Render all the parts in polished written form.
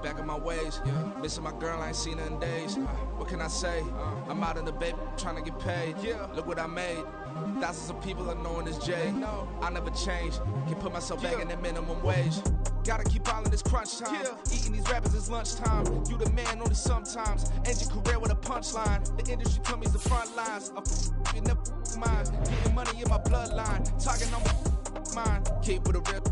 back in my ways. Missing my girl, I ain't seen her in days. What can I say? I'm out in the baby, trying to get paid. Look what I made. Thousands of people are knowing this J. I never change. Can put myself back in that minimum wage. Gotta keep all in this crunch time. Eating these rappers is lunchtime. You the man only sometimes. End your career with a punchline. The industry told me the front lines. You never mind. Getting money in my bloodline. Talking on my mind. Keep with a real.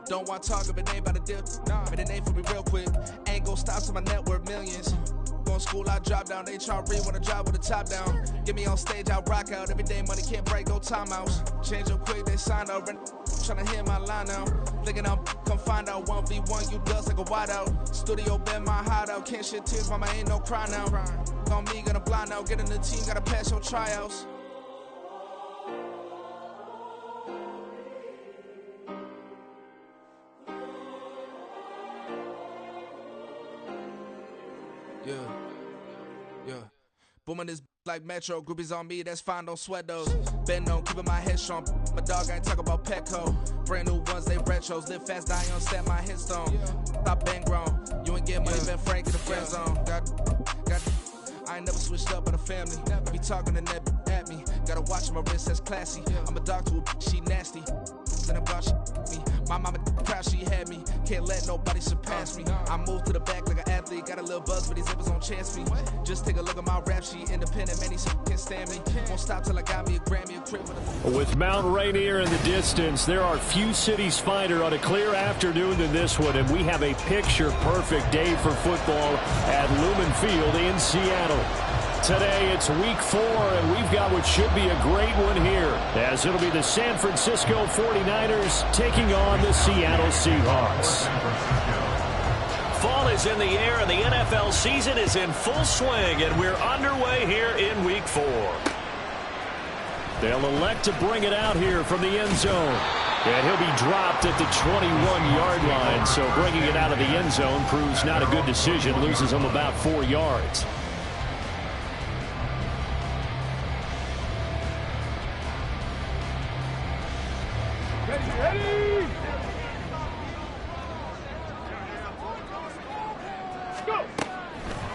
Don't want to talk if it ain't about the deal. But it ain't for me real quick. Ain't gon' stop till my net worth millions. Going school, I drop down. They try to read when I drive with the top down. Get me on stage, I rock out. Every day money can't break, no timeouts. Change up quick, they sign up. Tryna hear my line now. Thinking I'm come find out 1v1, you dust like a wideout. Studio been my hideout. Can't shed tears, mama ain't no cry now. On me, gonna blind out. Get in the team, gotta pass your tryouts. Yeah. Booming this like Metro. Groupies on me, that's fine, don't sweat those. Been on, keeping my head strong. My dog ain't talk about Petco. Brand new ones, they retros. Live fast, die on set, my headstone. Stop been grown. You ain't get money, been frank in the friend zone. I ain't never switched up on the family. Be talking to that at me. Gotta watch my wrist, that's classy. I'm a dog to a she nasty. Then about me. My mama proud she had me. Can't let nobody surpass me. I moved to the back like an athlete. Got a little buzz, but these zippers don't chance me. Just take a look at my rap sheet. Independent, many can't stand me. Won't stop till I got me a Grammy, a crib with a... With Mount Rainier in the distance, there are few cities finer on a clear afternoon than this one, and we have a picture-perfect day for football at Lumen Field in Seattle. Today, it's week 4, and we've got what should be a great one here, as it'll be the San Francisco 49ers taking on the Seattle Seahawks. Fall is in the air, and the NFL season is in full swing, and we're underway here in week 4. They'll elect to bring it out here from the end zone. And he'll be dropped at the 21-yard line, so bringing it out of the end zone proves not a good decision, loses him about 4 yards.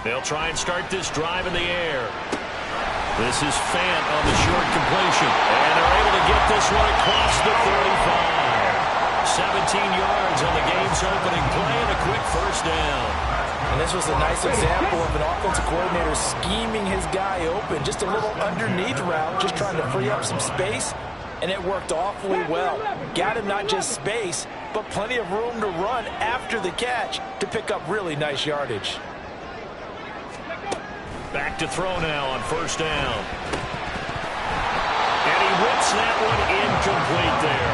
They'll try and start this drive in the air. This is Fant on the short completion. And they're able to get this one across the 35. 17 yards on the game's opening play and a quick first down. And this was a nice example of an offensive coordinator scheming his guy open. Just a little underneath route, just trying to free up some space. And it worked awfully well. Got him not just space, but plenty of room to run after the catch to pick up really nice yardage. Back to throw now on first down. And he whips that one incomplete there.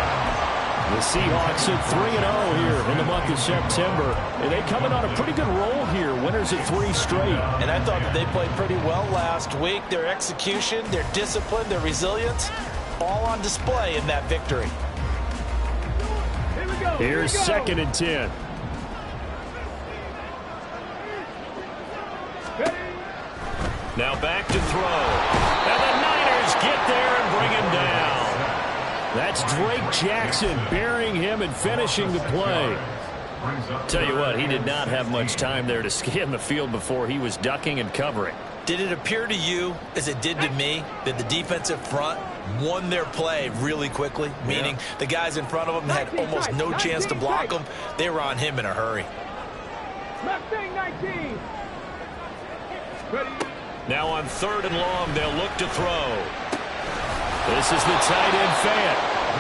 The Seahawks at 3-0 here in the month of September. And they come in on a pretty good roll here. Winners at 3 straight. And I thought that they played pretty well last week. Their execution, their discipline, their resilience, all on display in that victory. Here's 2nd and 10. Now back to throw. And the Niners get there and bring him down. That's Drake Jackson burying him and finishing the play. Tell you what, he did not have much time there to scan the field before he was ducking and covering. Did it appear to you, as it did to me, that the defensive front won their play really quickly? Meaning the guys in front of them had almost no chance to block them. They were on him in a hurry. Now on 3rd and long, they'll look to throw. This is the tight end Fant.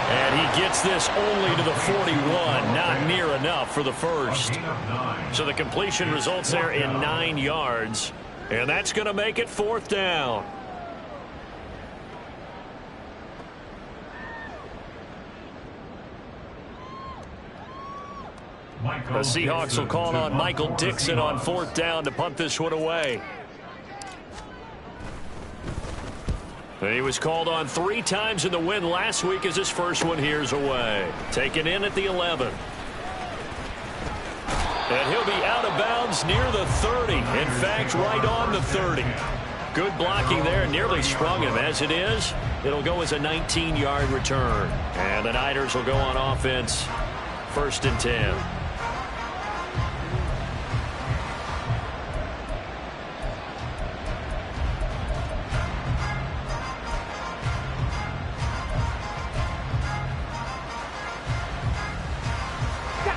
And he gets this only to the 41. Not near enough for the first. So the completion results there in 9 yards. And that's going to make it 4th down. The Seahawks will call on Michael Dixon on 4th down to punt this one away. He was called on 3 times in the win last week as his first one here's away. Taken in at the 11. And he'll be out of bounds near the 30. In fact, right on the 30. Good blocking there. Nearly sprung him. As it is, it'll go as a 19-yard return. And the Niners will go on offense. 1st and 10.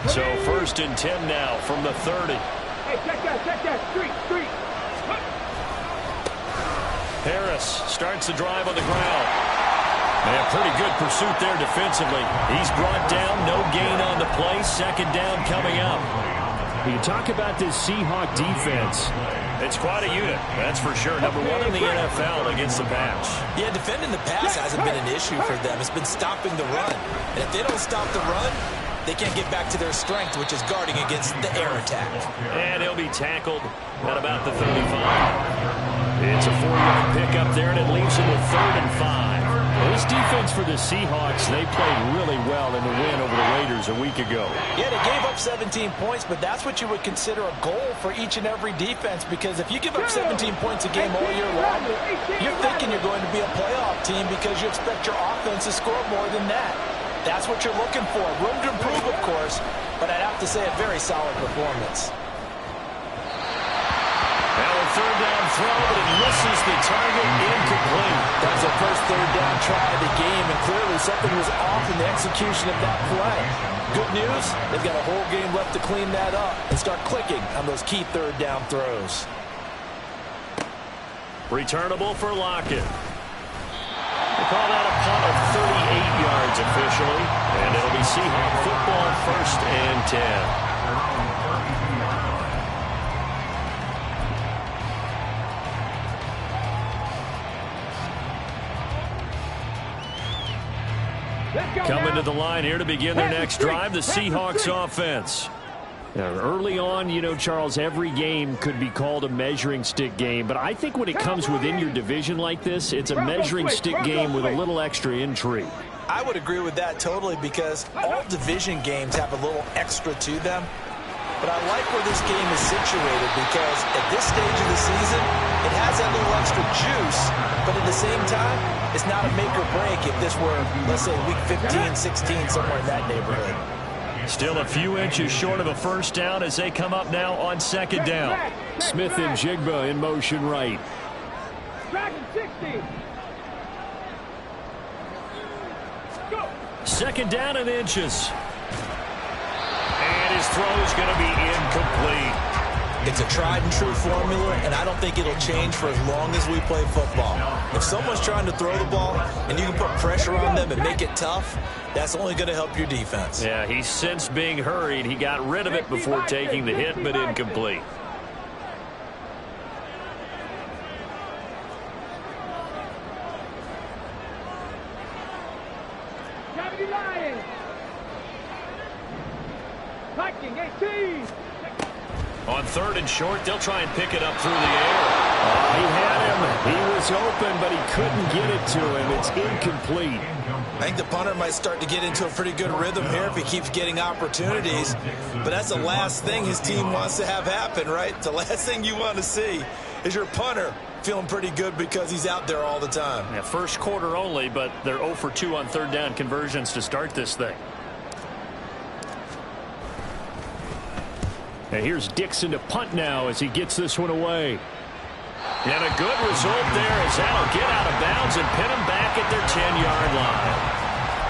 So 1st and 10 now from the 30. Hey, check that. Street. Harris starts the drive on the ground. Man, pretty good pursuit there defensively. He's brought down, no gain on the play. 2nd down coming up. You talk about this Seahawk defense. It's quite a unit, that's for sure. Number 1 in the NFL against the pass. Yeah, defending the pass hasn't been an issue for them. It's been stopping the run. And if they don't stop the run, they can't get back to their strength, which is guarding against the air attack. And he'll be tackled at about the 35. It's a 4-yard pickup there, and it leaves him with 3rd and 5. This defense for the Seahawks, they played really well in the win over the Raiders a week ago. Yeah, they gave up 17 points, but that's what you would consider a goal for each and every defense, because if you give up 17 points a game all year long, you're thinking you're going to be a playoff team because you expect your offense to score more than that. That's what you're looking for. Room to improve, of course, but I'd have to say a very solid performance. Now a 3rd down throw, but it misses the target, incomplete. That was the first 3rd down try of the game, and clearly something was off in the execution of that play. Good news, they've got a whole game left to clean that up and start clicking on those key 3rd down throws. Returnable for Lockett. They call that a punt of 38 yards officially, and it'll be Seahawk football 1st and 10. Coming to the line here to begin their next drive, the Seahawks offense. Now, early on, you know, Charles, every game could be called a measuring stick game, but I think when it comes within your division like this, it's a measuring stick game with a little extra intrigue. I would agree with that totally, because all division games have a little extra to them. But I like where this game is situated, because at this stage of the season, it has that little extra juice, but at the same time, it's not a make or break if this were, let's say, week 15, 16, somewhere in that neighborhood. Still a few inches short of a 1st down as they come up now on 2nd down. Smith and Jigba in motion right. Dragon 60. Go. 2nd down and inches. And his throw is going to be incomplete. It's a tried and true formula, and I don't think it'll change for as long as we play football. If someone's trying to throw the ball and you can put pressure on them and make it tough, that's only going to help your defense. Yeah, he sensed being hurried. He got rid of it before taking the hit, but incomplete. Viking 18. On 3rd and short, they'll try and pick it up through the air. He had him. He was open, but he couldn't get it to him. It's incomplete. I think the punter might start to get into a pretty good rhythm here if he keeps getting opportunities. But that's the last thing his team wants to have happen, right? The last thing you want to see is your punter feeling pretty good because he's out there all the time. Yeah, 1st quarter only, but they're 0 for 2 on 3rd down conversions to start this thing. And here's Dixon to punt now as he gets this one away. And a good result there as that'll get out of bounds and pin them back at their 10-yard line.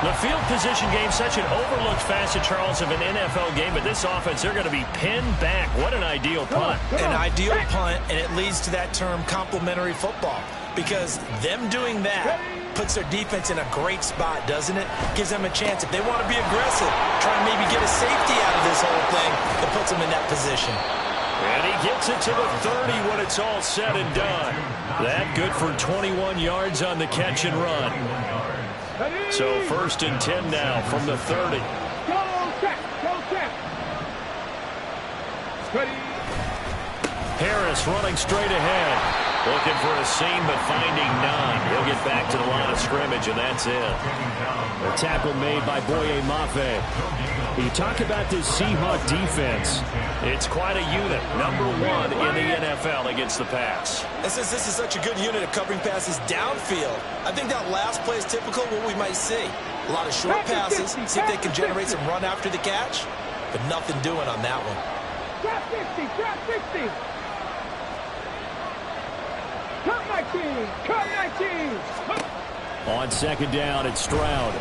The field position game, such an overlooked facet, Charles, of an NFL game, but this offense, they're going to be pinned back. What an ideal punt. An ideal punt, and it leads to that term complementary football, because them doing that puts their defense in a great spot, doesn't it? Gives them a chance. If they want to be aggressive, try and maybe get a safety out of this whole thing, it puts them in that position. And he gets it to the 30 when it's all said and done. That good for 21 yards on the catch and run. So 1st and 10 now from the 30. Go check. Ready. Harris running straight ahead. Looking for a seam, but finding none. He'll get back to the line of scrimmage, and that's it. A tackle made by Boye Mafe. You talk about this Seahawk defense. It's quite a unit. Number 1 in the NFL against the pass. And since this is such a good unit of covering passes downfield, I think that last play is typical of what we might see. A lot of short passes, see if they can generate some run after the catch, but nothing doing on that one. Trap 60. Cut 19. On 2nd down, it's Stroud.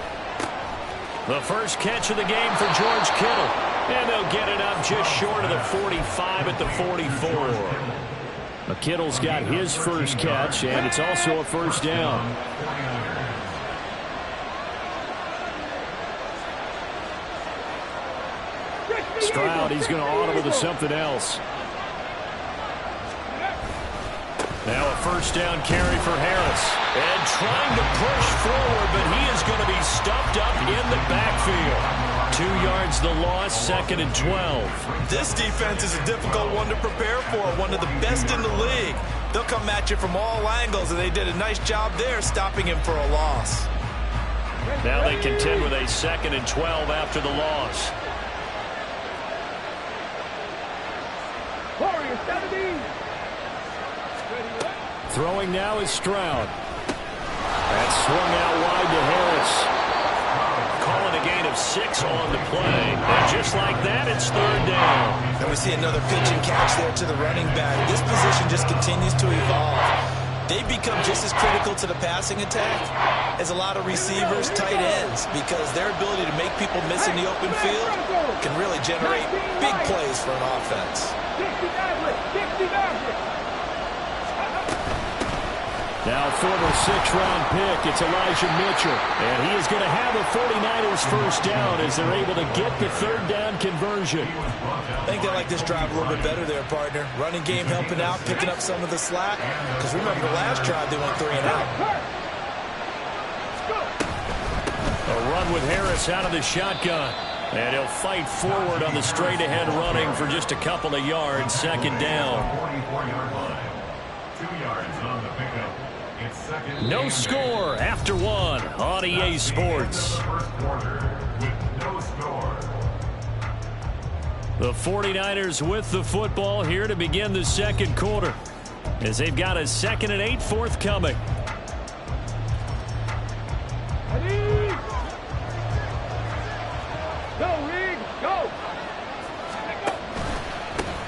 The first catch of the game for George Kittle. And they'll get it up just short of the 45 at the 44. McKittle's got his first catch, and it's also a first down. Stroud, he's going to audible to something else. Now a first down carry for Harris. And trying to push forward, but he is going to be stuffed up in the backfield. 2 yards the loss, 2nd and 12. This defense is a difficult one to prepare for, one of the best in the league. They'll come at you from all angles, and they did a nice job there stopping him for a loss. Now they contend with a 2nd and 12 after the loss. Throwing now is Stroud. That's swung out wide to Harris. Calling a gain of 6 on the play. And just like that, it's 3rd down. And we see another pitch and catch there to the running back. This position just continues to evolve. They become just as critical to the passing attack as a lot of receivers, tight ends, because their ability to make people miss in the open field can really generate big plays for an offense. Now former 6th-round pick, it's Elijah Mitchell. And he is going to have the 49ers first down as they're able to get the 3rd down conversion. I think they like this drive a little bit better there, partner. Running game helping out, picking up some of the slack. Because remember the last drive, they went 3 and out. A run with Harris out of the shotgun. And he'll fight forward on the straight-ahead running for just a couple of yards, 2nd down. 44-yard line. 2 yards on the pickup. No score after 1 on EA Sports. The 49ers with the football here to begin the 2nd quarter, as they've got a 2nd and 8 forthcoming.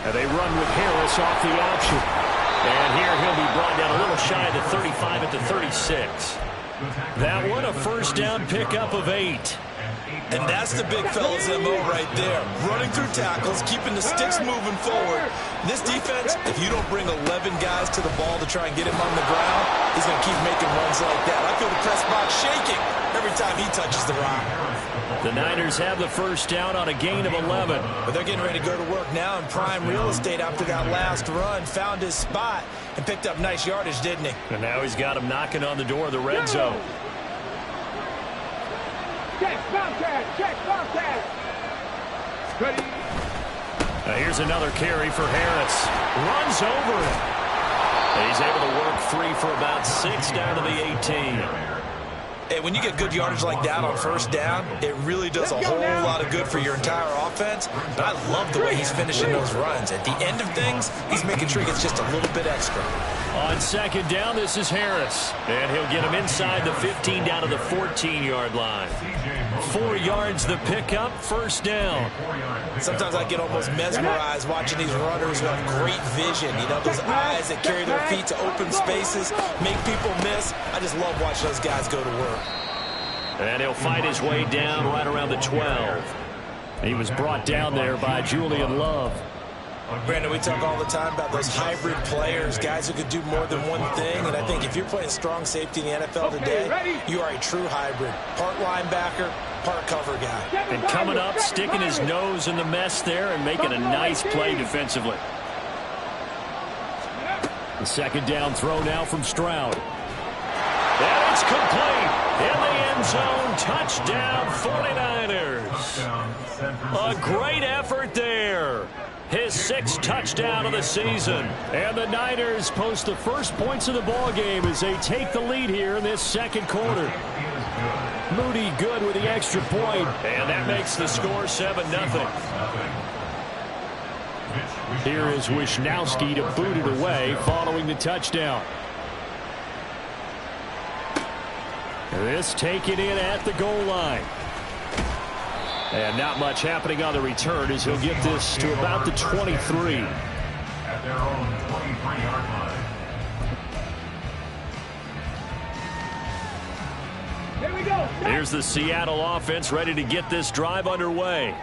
And they run with Harris off the option. And here he'll be brought down a little shy of the 35 at the 36. That one a first down pickup of 8. And that's the big fella's MO right there. Running through tackles, keeping the sticks moving forward. This defense, if you don't bring 11 guys to the ball to try and get him on the ground, he's going to keep making runs like that. I feel the press box shaking every time he touches the rock. The Niners have the first down on a gain of 11. But they're getting ready to go to work now in prime real estate after that last run. Found his spot and picked up nice yardage, didn't he? And now he's got him knocking on the door of the red zone. Check contact. Check contact. Ready. Now here's another carry for Harris. Runs over it. And he's able to work 3 for about 6 down to the 18. Hey, when you get good yardage like that on first down, it really does a whole lot of good for your entire offense. But I love the way he's finishing those runs. At the end of things, he's making sure he gets just a little bit extra. On 2nd down, this is Harris. And he'll get him inside the 15 down to the 14-yard line. 4 yards the pickup, first down. Sometimes I get almost mesmerized watching these runners who have great vision. You know, those eyes that carry their feet to open spaces, make people miss. I just love watching those guys go to work. And he'll fight his way down right around the 12. He was brought down there by Julian Love. Brandon, we talk all the time about those hybrid players, guys who could do more than one thing. And I think if you're playing strong safety in the NFL today, you are a true hybrid. Part linebacker, part cover guy. And coming up, sticking his nose in the mess there and making a nice play defensively. The 2nd down throw now from Stroud. And it's complete. In the end zone, touchdown 49ers. A great effort there. His 6th touchdown of the season. And the Niners post the first points of the ball game as they take the lead here in this 2nd quarter. Moody good with the extra point. And that makes the score 7-0. Here is Wisnowski to boot it away following the touchdown. This taken in at the goal line. And not much happening on the return as he'll get this to about the 23. At their own 23-yard line. Here we go. Here's the Seattle offense ready to get this drive underway.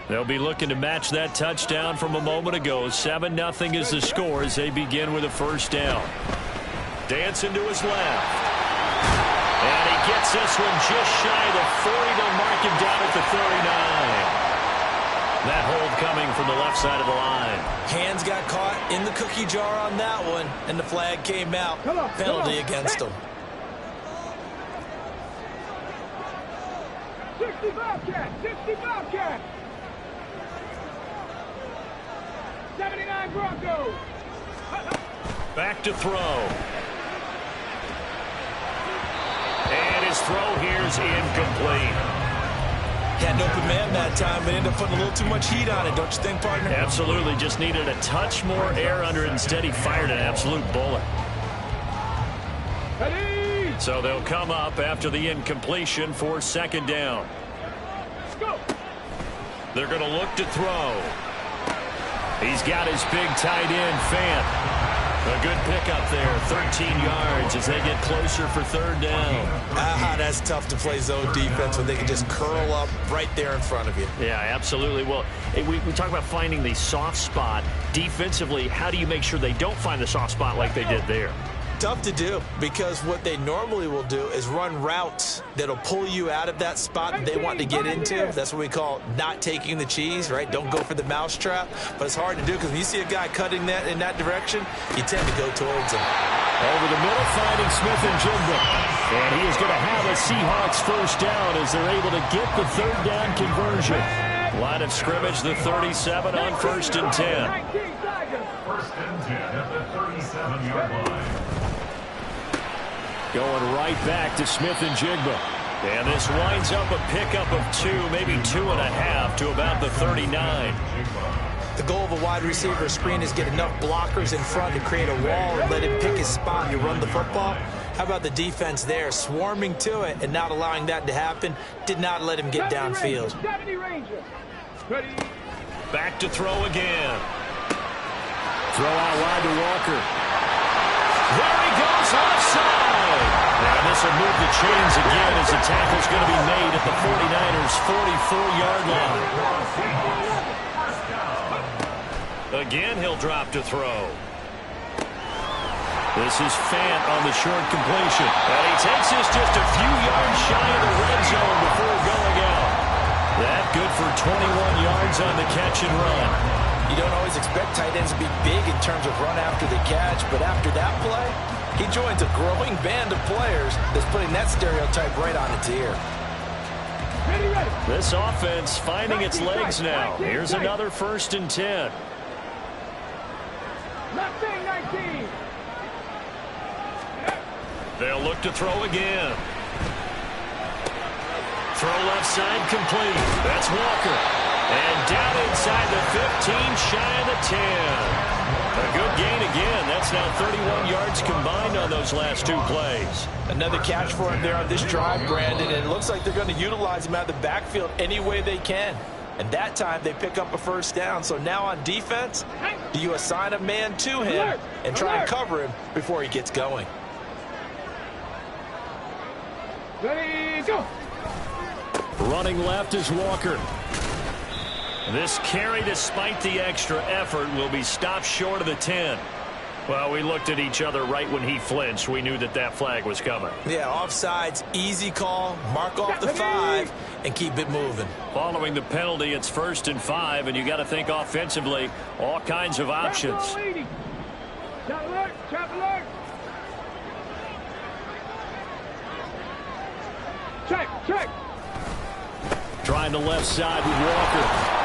They'll be looking to match that touchdown from a moment ago. 7-0 is the score as they begin with a first down. Dancing to his left. And he gets this one just shy of the 40. They'll mark him down at the 39. That hold coming from the left side of the line. Hands got caught in the cookie jar on that one, and the flag came out. Penalty against him. 60 Bobcat, 60 Bobcat. 79 Broncos. Back to throw. And his throw here's incomplete. Had an open man that time, but ended up putting a little too much heat on it, don't you think, partner? Absolutely. Just needed a touch more air under it. Instead, he fired an absolute bullet. So they'll come up after the incompletion for second down. They're going to look to throw. He's got his big tight end, Fant. A good pickup there, 13 yards as they get closer for third down. That's tough to play zone defense when they can just curl up right there in front of you. Yeah, absolutely. Well, we talk about finding the soft spot. Defensively, how do you make sure they don't find the soft spot like they did there? Tough to do, because what they normally will do is run routes that'll pull you out of that spot that they want to get into. That's what we call not taking the cheese, right? Don't go for the mousetrap. But it's hard to do because when you see a guy cutting that in that direction, you tend to go towards him. Over the middle, finding Smith-Njigba. And he is going to have a Seahawks first down as they're able to get the third down conversion. Line of scrimmage, the 37 on 1st and 10. First and 10 at the 37-yard line. Going right back to Smith-Njigba. And this winds up a pickup of 2, maybe 2.5 to about the 39. The goal of a wide receiver screen is get enough blockers in front to create a wall and let him pick his spot to run the football. How about the defense there, swarming to it and not allowing that to happen? Did not let him get downfield. Back to throw again. Throw out wide to Walker. There he goes, offside. And this will move the chains again as the tackle's going to be made at the 49ers' 44-yard line. Again, he'll drop to throw. This is Fant on the short completion. And he takes this just a few yards shy of the red zone before going out. That good for 21 yards on the catch and run. You don't always expect tight ends to be big in terms of run after the catch, but after that play, he joins a growing band of players that's putting that stereotype right on its ear. This offense finding its legs now. Here's another 1st and 10. 19. They'll look to throw again. Throw left side complete. That's Walker. And down inside the 15, shy of the 10. A good gain again. That's now 31 yards combined on those last 2 plays. Another catch for him there on this drive, Brandon, and it looks like they're going to utilize him out of the backfield any way they can. And that time they pick up a first down. So now on defense, do you assign a man to him and try and cover him before he gets going? Ready, go. Running left is Walker. This carry, despite the extra effort, will be stopped short of the 10. Well, we looked at each other right when he flinched. We knew that that flag was coming. Yeah, offsides, easy call, mark off the 5, and keep it moving. Following the penalty, it's 1st and 5, and you got to think offensively, all kinds of options. Chop alert, chop alert. Check. Trying the left side with Walker.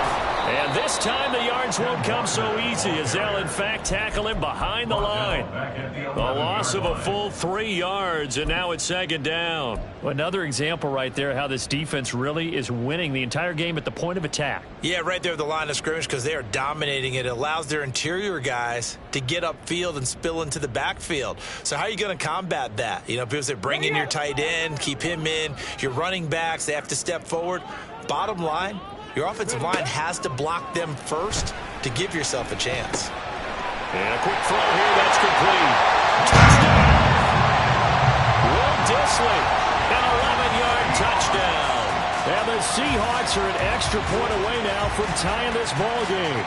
And this time the yards won't come so easy as they'll, in fact, tackle him behind the line. A loss of a full 3 yards, and now it's 2nd down. Another example right there how this defense really is winning the entire game at the point of attack. Yeah, right there at the line of scrimmage because they are dominating it. It allows their interior guys to get upfield and spill into the backfield. So how are you going to combat that? You know, people say bring in your tight end, keep him in. Your running backs, they have to step forward. Bottom line, your offensive line has to block them first to give yourself a chance. And a quick throw here, that's complete. Touchdown! Will Dissly, an 11-yard touchdown. And the Seahawks are an extra point away now from tying this ball game.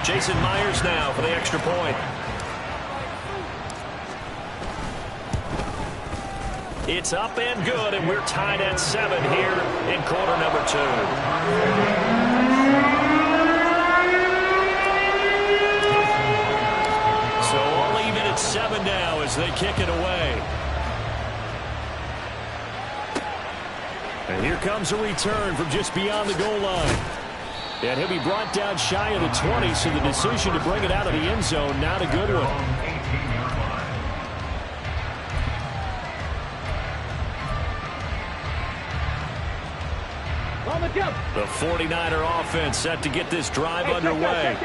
Jason Myers now for the extra point. It's up and good, and we're tied at 7 here in quarter number 2. So all even at 7 now as they kick it away. And here comes a return from just beyond the goal line. And he'll be brought down shy of the 20, so the decision to bring it out of the end zone, not a good one. The 49er offense set to get this drive underway.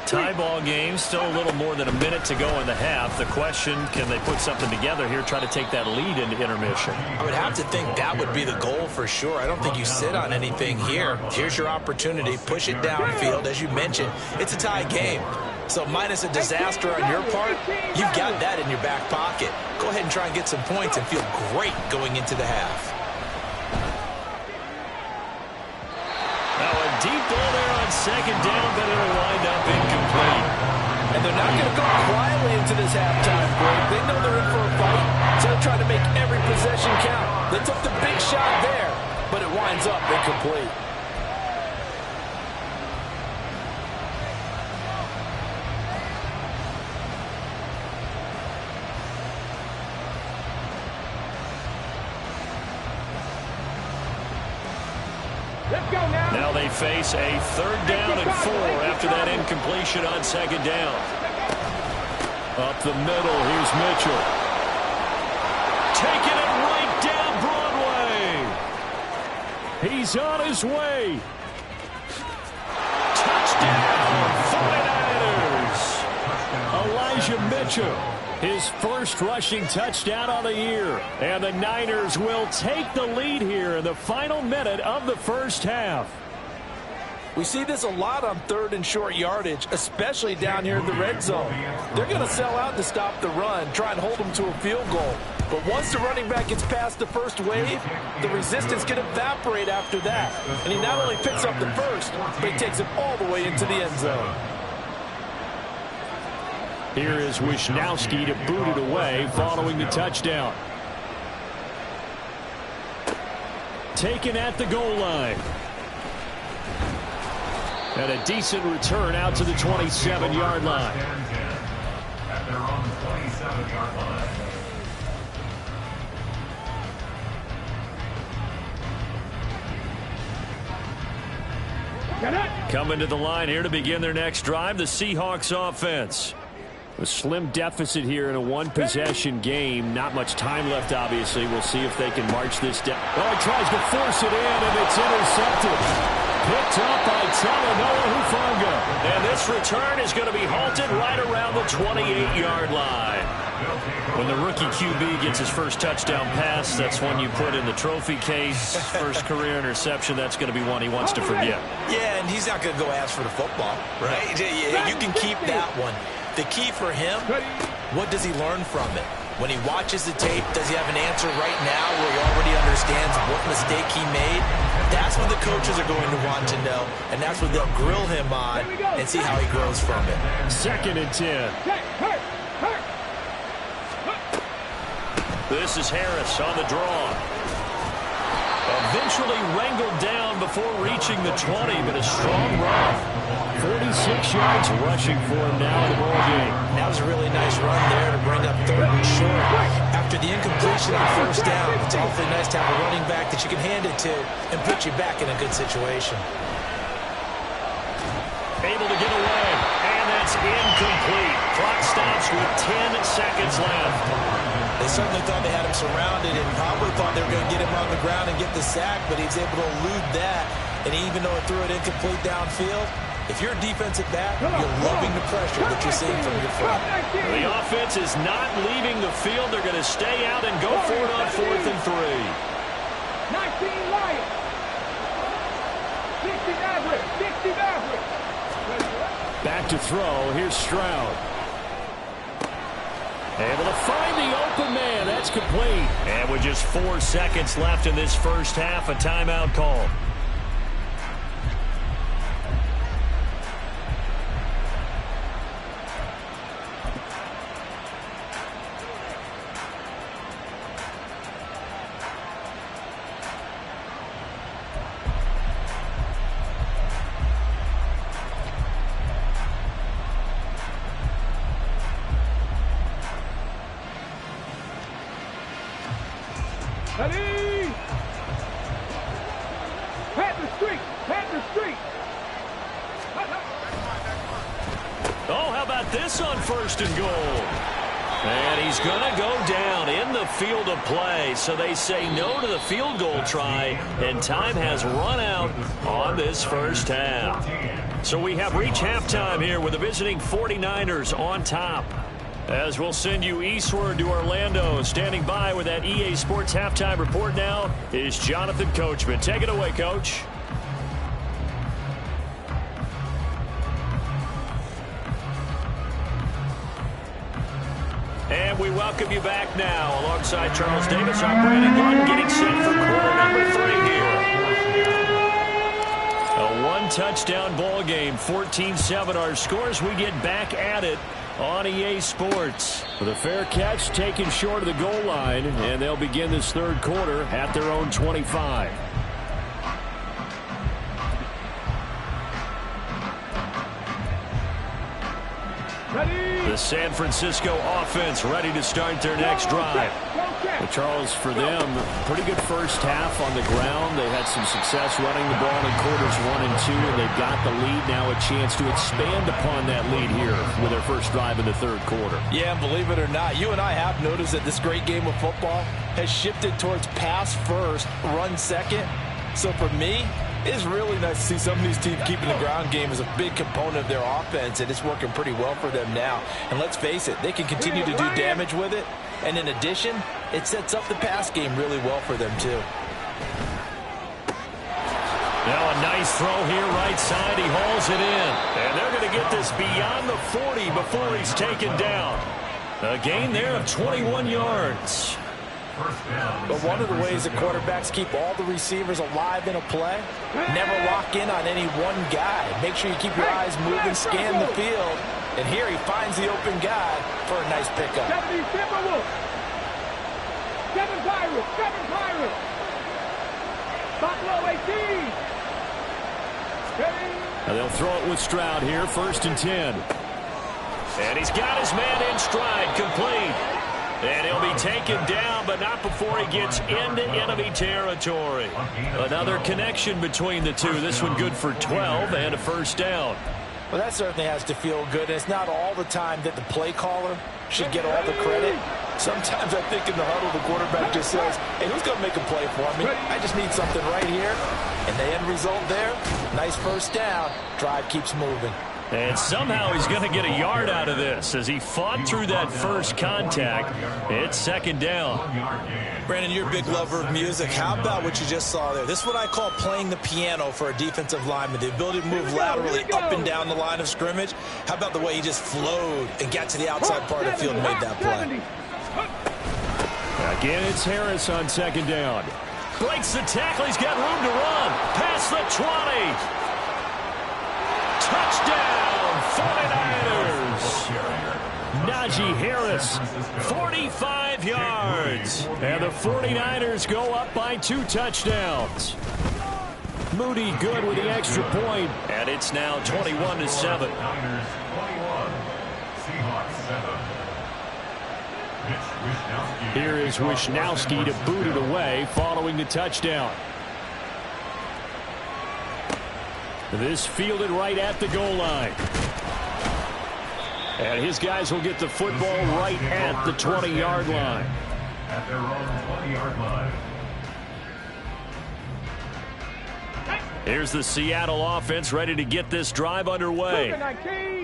Tie ball game, still a little more than a minute to go in the half. The question, can they put something together here, try to take that lead into intermission? I would have to think that would be the goal for sure. I don't think you sit on anything here. Here's your opportunity. Push it downfield. As you mentioned, it's a tie game. So minus a disaster on your part, you've got that in your back pocket. Go ahead and try and get some points and feel great going into the half. Deep ball there on second down, but it'll wind up incomplete. And they're not going to go quietly into this halftime break. They know they're in for a fight, so they're trying to make every possession count. They took the big shot there, but it winds up incomplete. Now they face a 3rd down and 4 after that incompletion on second down. Up the middle, here's Mitchell. Taking it right down Broadway. He's on his way. Touchdown, 49ers. Elijah Mitchell. His first rushing touchdown on the year. And the Niners will take the lead here in the final minute of the first half. We see this a lot on 3rd and short yardage, especially down here in the red zone. They're going to sell out to stop the run, try and hold them to a field goal. But once the running back gets past the first wave, the resistance can evaporate after that. And he not only picks up the first, but he takes it all the way into the end zone. Here is Wisnowski to boot it away following the touchdown. Taken at the goal line. And a decent return out to the 27-yard line. At their own 27-yard line. Coming to the line here to begin their next drive, the Seahawks offense. A slim deficit here in a one-possession game. Not much time left, obviously. We'll see if they can march this down. Oh, he tries to force it in, and it's intercepted. Picked up by Talanoa Hufanga. And this return is going to be halted right around the 28-yard line. When the rookie QB gets his first touchdown pass, that's one you put in the trophy case. First career interception, that's going to be one he wants to forget. Yeah, and he's not going to go ask for the football, right? You can keep that one. The key for him, what does he learn from it? When he watches the tape, does he have an answer right now where he already understands what mistake he made? That's what the coaches are going to want to know, and that's what they'll grill him on and see how he grows from it. 2nd and 10. This is Harris on the draw. Eventually wrangled down before reaching the 20, but a strong run. 46 yards rushing for him now in the ball game. That was a really nice run there to bring up 3rd and short. After the incompletion on 1st down, it's awfully nice to have a running back that you can hand it to and put you back in a good situation. Able to get away, and that's incomplete. Clock stops with 10 seconds left. They certainly thought they had him surrounded and probably thought they were going to get him on the ground and get the sack, but he was able to elude that. And even though it threw it incomplete downfield, if you're a defensive back, you're loving the pressure that you're seeing from your front. The offense is not leaving the field. They're going to stay out and go for it on 4th and 3. 19 Lions. 60 Maverick. 60 Maverick. Back to throw. Here's Stroud. Able to find the open man. That's complete. And with just 4 seconds left in this first half, a timeout call. Ready! Panther streak! Oh, how about this on first and goal? And he's going to go down in the field of play. So they say no to the field goal try, and time has run out on this first half. So we have reached halftime here with the visiting 49ers on top. As we'll send you eastward to Orlando. Standing by with that EA Sports halftime report now is Jonathan Coachman. Take it away, Coach. And we welcome you back now alongside Charles Davis. I'm Brandon Gordon getting set for quarter number 3 here. A one-touchdown ball game, 14-7 our scores. We get back at it on EA Sports. With a fair catch taken short of the goal line, and they'll begin this third quarter at their own 25. The San Francisco offense ready to start their next drive. Well, Charles, for them, pretty good first half on the ground. They had some success running the ball in quarters 1 and 2, and they've got the lead now, a chance to expand upon that lead here with their first drive in the third quarter. Yeah, and believe it or not, you and I have noticed that this great game of football has shifted towards pass first, run second. So for me, it's really nice to see some of these teams keeping the ground game as a big component of their offense, and it's working pretty well for them now. And let's face it, they can continue to do damage with it. And in addition, it sets up the pass game really well for them, too. Now a nice throw here right side. He hauls it in. And they're going to get this beyond the 40 before he's taken down. A gain there of 21 yards. But one of the ways that quarterbacks keep all the receivers alive in a play, never lock in on any one guy. Make sure you keep your eyes moving, scan the field. And here he finds the open guy for a nice pickup. 7 Pirates! Buffalo 18! Now they'll throw it with Stroud here, 1st and 10. And he's got his man in stride, complete. And he'll be taken down, but not before he gets into enemy territory. Another connection between the two. This one good for 12 and a first down. Well, that certainly has to feel good. It's not all the time that the play caller should get all the credit. Sometimes I think in the huddle, the quarterback just says, hey, who's going to make a play for me? I just need something right here. And the end result there, nice first down. Drive keeps moving. And somehow he's going to get a yard out of this as he fought through that first contact. It's 2nd down. Brandon, you're a big lover of music. How about what you just saw there? This is what I call playing the piano for a defensive lineman. The ability to move laterally up and down the line of scrimmage. How about the way he just flowed and got to the outside part of the field and made that play? Again, it's Harris on 2nd down. Breaks the tackle. He's got room to run. Past the 20. Touchdown, 49ers. Najee Harris, 45 yards. And the 49ers go up by 2 touchdowns. Moody good with the extra point. And it's now 21-7. Here is Wisnowski to boot it away following the touchdown. This fielded right at the goal line. And his guys will get the football right at the 20-yard line. At their own 20-yard line. Here's the Seattle offense ready to get this drive underway.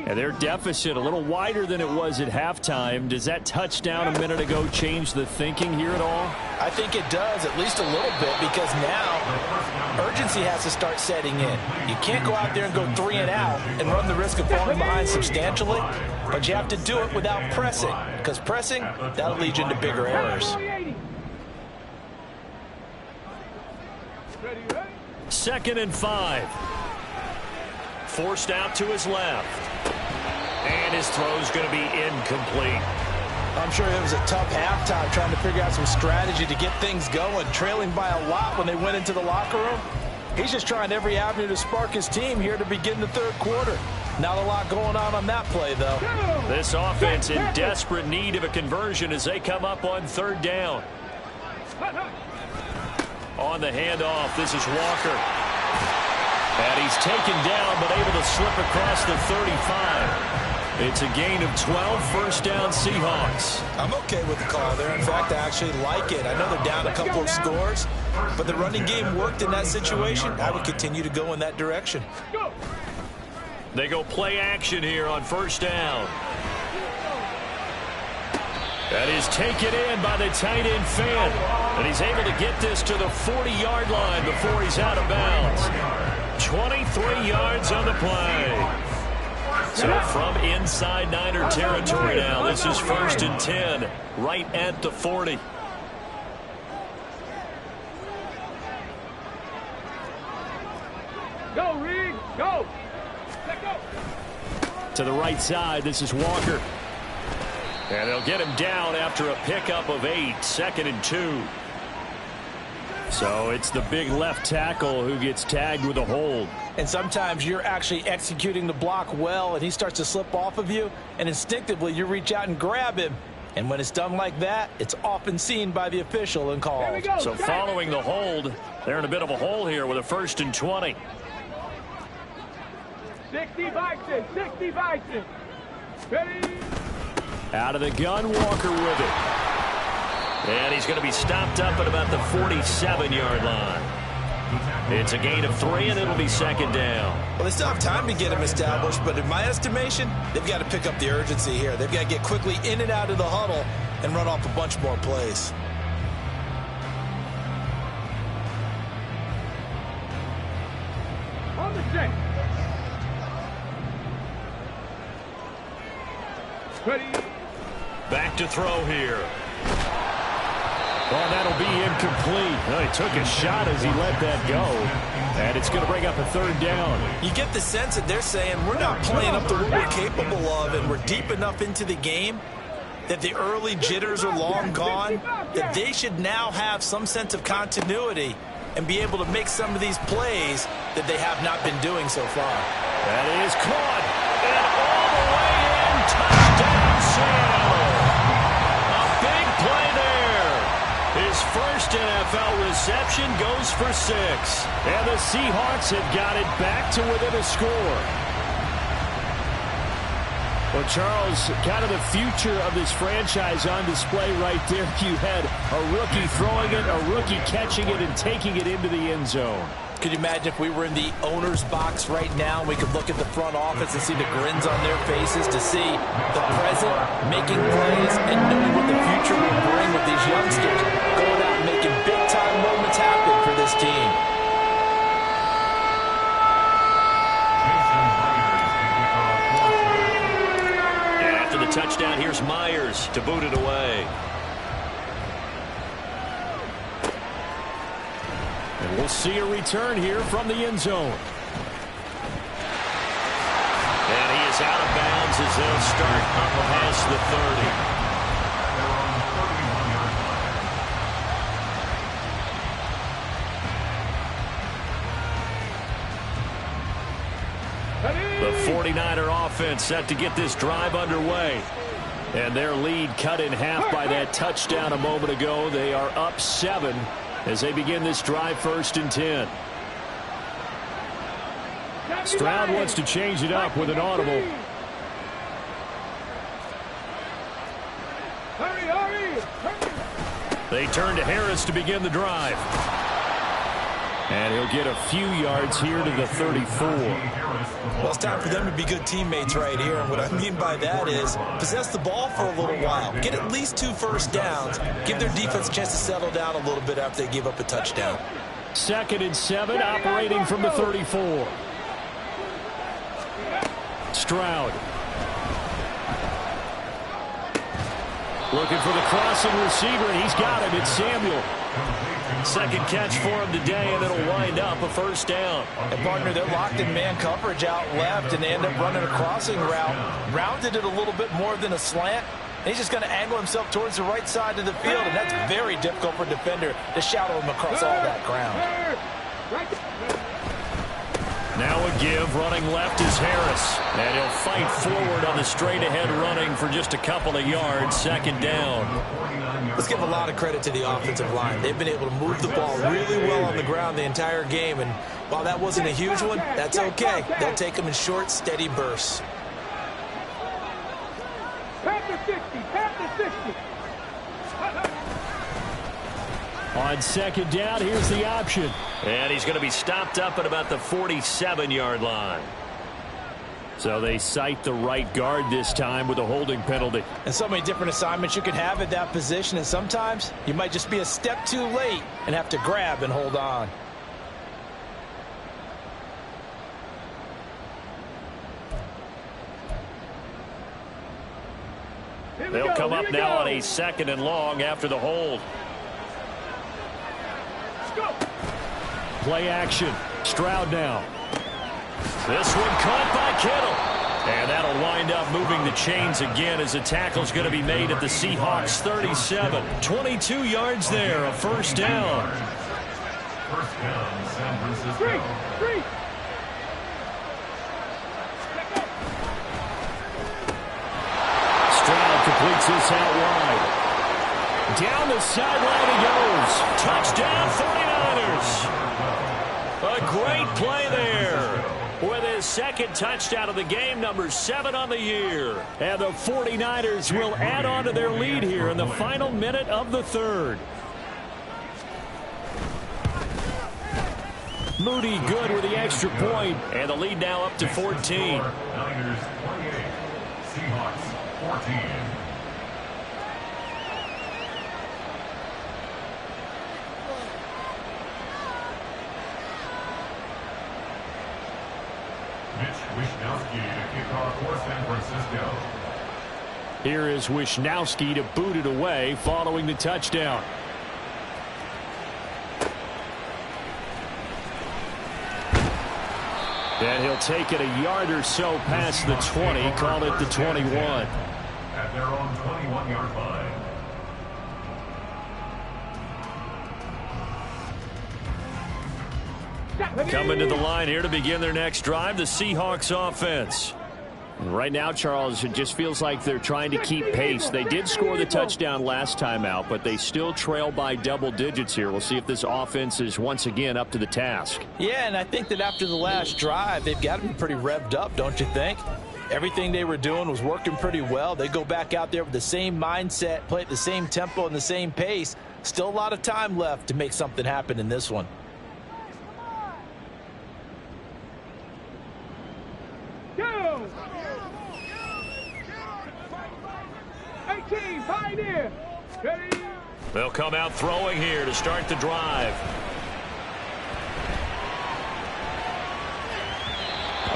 And their deficit a little wider than it was at halftime. Does that touchdown a minute ago change the thinking here at all? I think it does, at least a little bit, because now urgency has to start setting in. You can't go out there and go 3 and out and run the risk of falling behind substantially, but you have to do it without pressing, because pressing, that'll lead you into bigger errors. 2nd and 5. Forced out to his left. And his throw's going to be incomplete. I'm sure it was a tough halftime trying to figure out some strategy to get things going, trailing by a lot when they went into the locker room. He's just trying every avenue to spark his team here to begin the 3rd quarter. Not a lot going on that play, though. This offense in desperate need of a conversion as they come up on 3rd down. On the handoff, this is Walker. And he's taken down, but able to slip across the 35. It's a gain of 12, first down Seahawks. I'm okay with the call there. In fact, I actually like it. I know they're down a couple of scores, but the running game worked in that situation. I would continue to go in that direction. They go play action here on 1st down. That is taken in by the tight end Fan. And he's able to get this to the 40-yard line before he's out of bounds. 23 yards on the play. So from inside Niner territory now, this is 1st and 10, right at the 40. Go, Reed, go. Let go. To the right side, this is Walker. And they'll get him down after a pickup of 8, 2nd and 2. So it's the big left tackle who gets tagged with a hold. And sometimes you're actually executing the block well, and he starts to slip off of you, and instinctively you reach out and grab him. And when it's done like that, it's often seen by the official and called. So following the hold, they're in a bit of a hole here with a 1st and 20. 60 Bison, 60 Bison. Ready? Out of the gun, Walker with it. And he's going to be stopped up at about the 47-yard line. It's a gain of 3, and it'll be 2nd down. Well, they still have time to get him established, but in my estimation, they've got to pick up the urgency here. They've got to get quickly in and out of the huddle and run off a bunch more plays. On the check. Ready? Back to throw here. Well, that'll be incomplete. Well, he took a shot as he let that go. And it's going to bring up a 3rd down. You get the sense that they're saying we're not playing up to what we're capable of, and we're deep enough into the game that the early jitters are long gone, that they should now have some sense of continuity and be able to make some of these plays that they have not been doing so far. That is caught. And all the way in. Touchdown, Seattle. A big play there. His first NFL reception goes for 6. And the Seahawks have got it back to within a score. Well, Charles, kind of the future of this franchise on display right there. You had a rookie throwing it, a rookie catching it, and taking it into the end zone. Could you imagine if we were in the owner's box right now and we could look at the front office and see the grins on their faces, to see the present making plays and knowing what the future will bring with these youngsters going out and making big-time moments happen for this team. And after the touchdown, here's Myers to boot it away. And we'll see a return here from the end zone. And he is out of bounds as they'll start up past the 30. The 49er offense set to get this drive underway. And their lead cut in half by that touchdown a moment ago. They are up 7 as they begin this drive, 1st and 10. Stroud wants to change it up with an audible. Hurry, hurry, hurry. They turn to Harris to begin the drive. And he'll get a few yards here to the 34. Well, it's time for them to be good teammates right here. And what I mean by that is possess the ball for a little while. Get at least 2 first downs. Give their defense a chance to settle down a little bit after they give up a touchdown. 2nd and 7, operating from the 34. Stroud. Looking for the crossing receiver, and he's got him. It's Samuel. Second catch for him today, and it'll wind up a first down. And partner, they're locked in man coverage out left, and they end up running a crossing route. Rounded it a little bit more than a slant. And he's just going to angle himself towards the right side of the field, and that's very difficult for a defender to shadow him across all that ground. Now a give, running left is Harris. And he'll fight forward on the straight-ahead running for just a couple of yards. 2nd down. Let's give a lot of credit to the offensive line. They've been able to move the ball really well on the ground the entire game. And while that wasn't a huge one, that's okay. They'll take them in short, steady bursts. Pass to 60. Pass to 60. On 2nd down, here's the option. And he's going to be stopped up at about the 47-yard line. So they cite the right guard this time with a holding penalty. And so many different assignments you can have at that position, and sometimes you might just be a step too late and have to grab and hold on. They'll come up now on a 2nd and long after the hold. Play action. Stroud now. This one caught by Kittle. And that'll wind up moving the chains again as the tackle's going to be made at the Seahawks 37. 22 yards there, a first down. First down, San Francisco. Three. Stroud completes this out wide. Down the sideline he goes. Touchdown 49ers. A great play there. With his 2nd touchdown of the game, number 7 on the year. And the 49ers will add on to their lead here in the final minute of the 3rd. Moody good with the extra point. And the lead now up to 14. Niners 28, Seahawks 14. Wishnowsky to kick off for San Francisco. Here is Wishnowsky to boot it away following the touchdown. And he'll take it a yard or so past the 20, call it the 21. At their own 21-yard line. Coming to the line here to begin their next drive, the Seahawks offense. And right now, Charles, it just feels like they're trying to keep pace. They did score the touchdown last time out, but they still trail by double digits here. We'll see if this offense is once again up to the task. Yeah, and I think that after the last drive, they've got to be pretty revved up, don't you think? Everything they were doing was working pretty well. They go back out there with the same mindset, play at the same tempo and the same pace. Still a lot of time left to make something happen in this one. Go! 18, Pioneer. Ready? They'll come out throwing here to start the drive.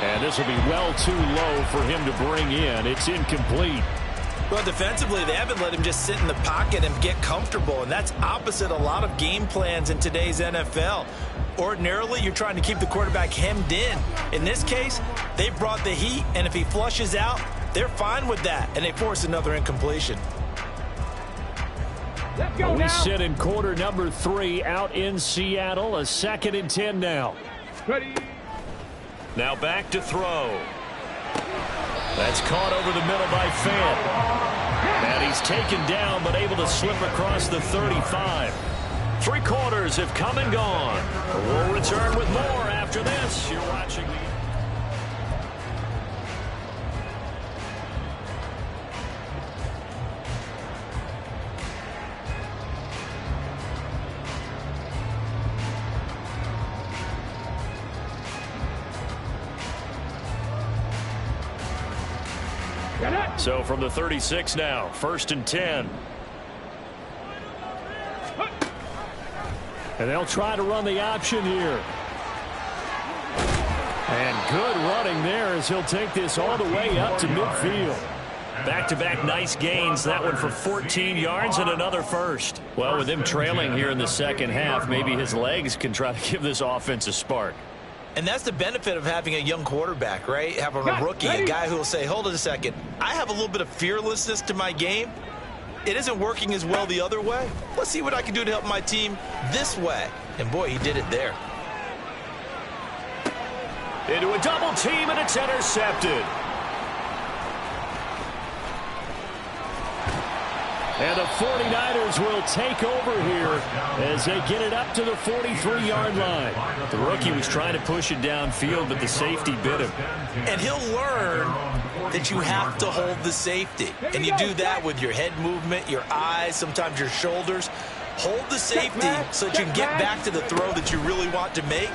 And this will be well too low for him to bring in. It's incomplete. Well, defensively, they haven't let him just sit in the pocket and get comfortable, and that's opposite a lot of game plans in today's NFL. Ordinarily, you're trying to keep the quarterback hemmed in. In this case, they brought the heat, and if he flushes out, they're fine with that, and they force another incompletion. Let's go We now. sit in quarter number 3 out in Seattle. A 2nd and 10 now. Ready? Now back to throw. That's caught over the middle by Fant. And he's taken down but able to slip across the 35. 3 quarters have come and gone. We'll return with more after this. You're watching the... So from the 36 now, 1st and 10. And they'll try to run the option here. And good running there as he'll take this all the way up to midfield. Back-to-back nice gains. That one for 14 yards and another first. Well, with him trailing here in the second half, maybe his legs can try to give this offense a spark. And that's the benefit of having a young quarterback, right? Having a rookie, a guy who will say, hold it a second, I have a little bit of fearlessness to my game. It isn't working as well the other way. Let's see what I can do to help my team this way. And boy, he did it there. Into a double team, and it's intercepted. And the 49ers will take over here as they get it up to the 43-yard line. The rookie was trying to push it downfield, but the safety bit him. And he'll learn that you have to hold the safety. And you do that with your head movement, your eyes, sometimes your shoulders. Hold the safety so that you can get back to the throw that you really want to make.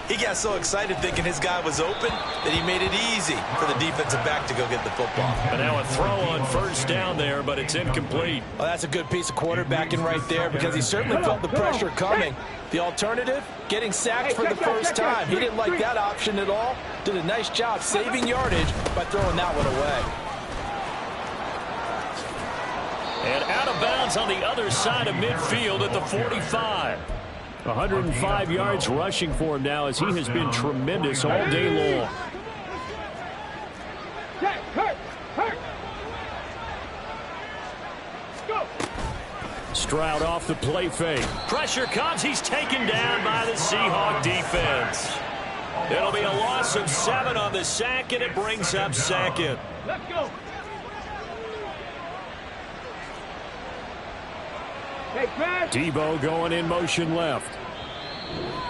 He got so excited thinking his guy was open that he made it easy for the defensive back to go get the football. But now a throw on first down there, but it's incomplete. Well, that's a good piece of quarterbacking right there because he certainly felt the pressure coming. The alternative, getting sacked for the first time. He didn't like that option at all. Did a nice job saving yardage by throwing that one away. And out of bounds on the other side of midfield at the 45. 105 yards rushing for him now as he has been tremendous all day long. Stroud off the play fake. Pressure comes. He's taken down by the Seahawk defense. It'll be a loss of 7 on the sack, and it brings up second. Let's go. Debo going in motion left.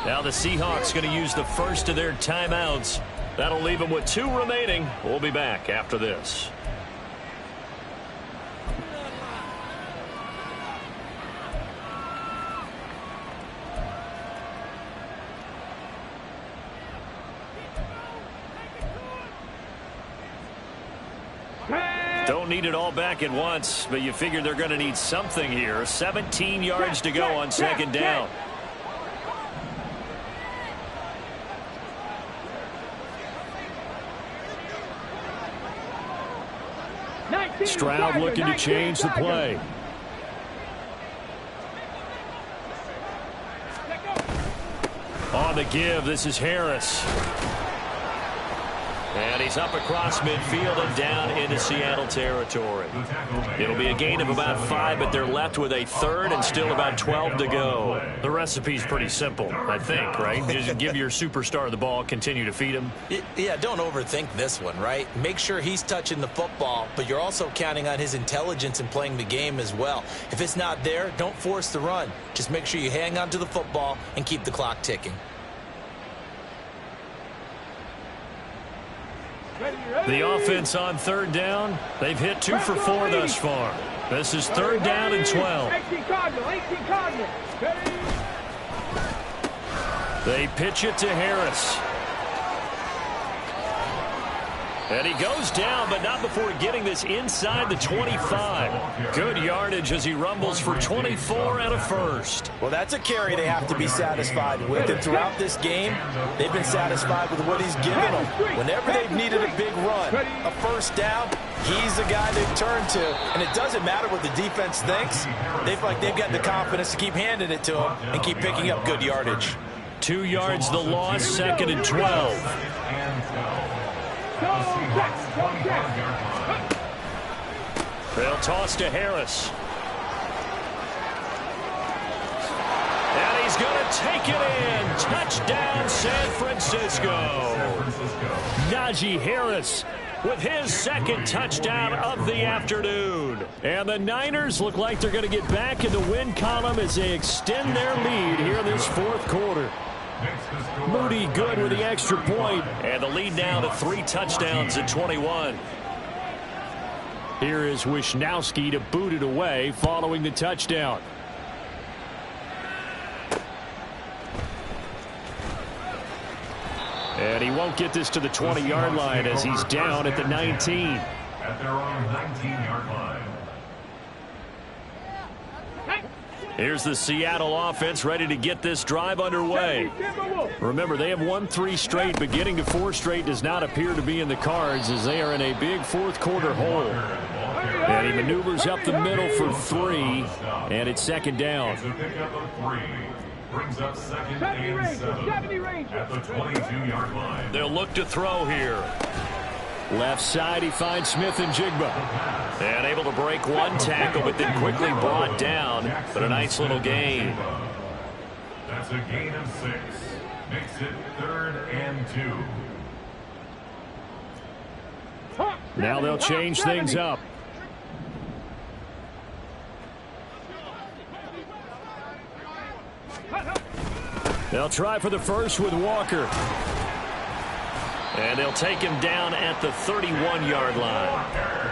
Now the Seahawks going to use the first of their timeouts. That'll leave them with 2 remaining. We'll be back after this. Don't need it all back at once, but you figure they're going to need something here. 17 yards to go on second down. Stroud looking to change the play. On the give, this is Harris. And he's up across midfield and down into Seattle territory. It'll be a gain of about 5, but they're left with a third and still about 12 to go. The recipe's pretty simple, I think, right? Just give your superstar the ball, continue to feed him. Yeah, don't overthink this one, right? Make sure he's touching the football, but you're also counting on his intelligence in playing the game as well. If it's not there, don't force the run. Just make sure you hang on to the football and keep the clock ticking. The offense on third down, they've hit 2 for 4 thus far. This is third down and 12. 18 Cardinal. They pitch it to Harris. And he goes down, but not before getting this inside the 25. Good yardage as he rumbles for 24 and a first. Well, that's a carry they have to be satisfied with. And throughout this game, they've been satisfied with what he's given them. Whenever they've needed a big run, a first down, he's the guy they've turned to. And it doesn't matter what the defense thinks. They feel like they've got the confidence to keep handing it to him and keep picking up good yardage. 2 yards the loss, second and 12. They'll toss to Harris. And he's going to take it in. Touchdown, San Francisco. Najee Harris with his second touchdown of the afternoon. And the Niners look like they're going to get back in the win column as they extend their lead here in this fourth quarter. Moody good with the extra point. And the lead now to 3 touchdowns at 21. Here is Wisnowski to boot it away following the touchdown. And he won't get this to the 20-yard line as he's down at the 19. At their own 19-yard line. Here's the Seattle offense ready to get this drive underway. Remember, they have won 3 straight, but getting to 4 straight does not appear to be in the cards as they are in a big fourth-quarter hole. And he maneuvers up the middle for 3, and it's second down. Brings up second and 7 at the 22-yard line. They'll look to throw here. Left side, he finds Smith and Jigba. And able to break one tackle, but then quickly brought down. But a nice little gain. That's a gain of 6. Makes it 3rd and 2. Now they'll change things up. They'll try for the first with Walker. And they'll take him down at the 31-yard line.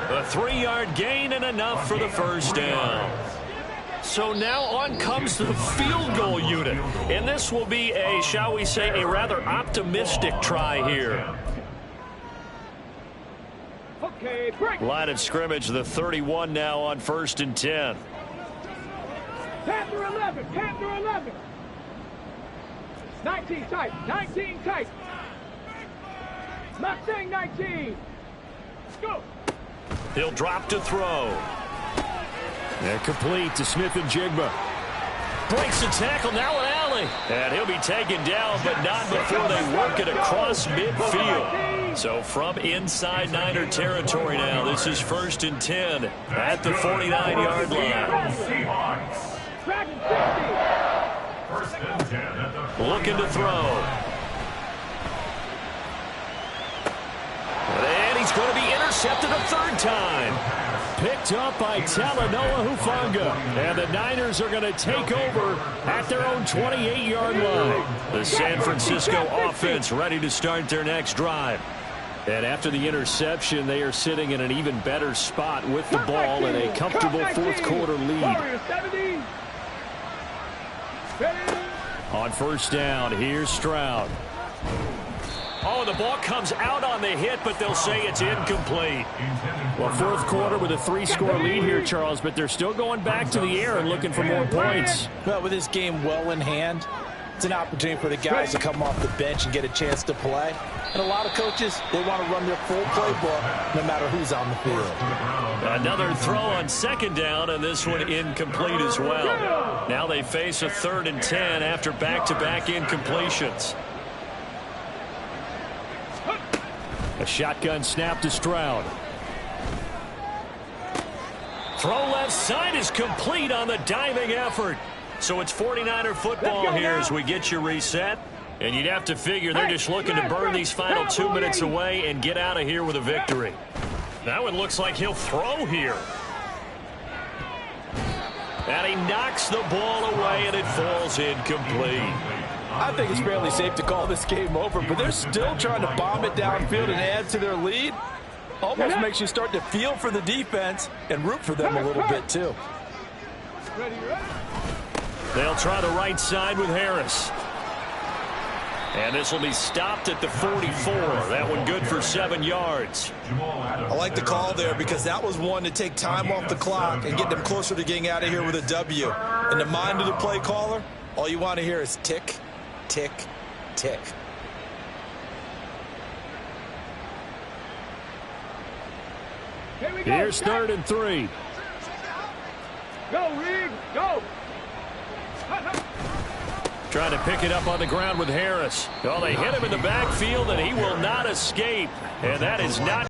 A 3-yard gain and enough for the first down. So now on comes the field goal unit. And this will be a, shall we say, a rather optimistic try here. Line of scrimmage, the 31 now on 1st and 10. Panther 11, Panther 11. 19 tight, 19 tight. Mustang 19. Go. He'll drop to throw. They're complete to Smith and Jigba. Breaks the tackle, now an alley. And he'll be taken down, but not before they work it across midfield. So from inside Niner territory now, this is 1st and 10 at the 49-yard line. First and 10 at the Looking to throw. And he's going to be intercepted a 3rd time. Picked up by Talanoa Hufanga. And the Niners are going to take over at their own 28-yard line. The San Francisco offense ready to start their next drive. And after the interception, they are sitting in an even better spot with the ball and a comfortable fourth-quarter lead. On 1st down, here's Stroud. Oh, the ball comes out on the hit, but they'll say it's incomplete. Well, 4th quarter with a 3-score lead here, Charles, but they're still going back to the air and looking for more points. Well, with this game well in hand, it's an opportunity for the guys to come off the bench and get a chance to play. And a lot of coaches, they want to run their full playbook no matter who's on the field. Another throw on 2nd down, and this one incomplete as well. Now they face a 3rd and 10 after back-to-back incompletions. A shotgun snap to Stroud. Throw left side is complete on the diving effort. So it's 49er football here as we get you reset. And you'd have to figure they're just looking to burn these final 2 minutes away and get out of here with a victory. That one looks like he'll throw here. And he knocks the ball away, and it falls incomplete. I think it's fairly safe to call this game over, but they're still trying to bomb it downfield and add to their lead. Almost makes you start to feel for the defense and root for them a little bit, too. They'll try the right side with Harris. And this will be stopped at the 44. That one good for 7 yards. I like the call there because that was one to take time off the clock and get them closer to getting out of here with a W. In the mind of the play caller, all you want to hear is tick, tick, tick. Here's 3rd and 3. Go, Reed, go. Trying to pick it up on the ground with Harris. Oh, they hit him in the backfield, and he will not escape. And that is not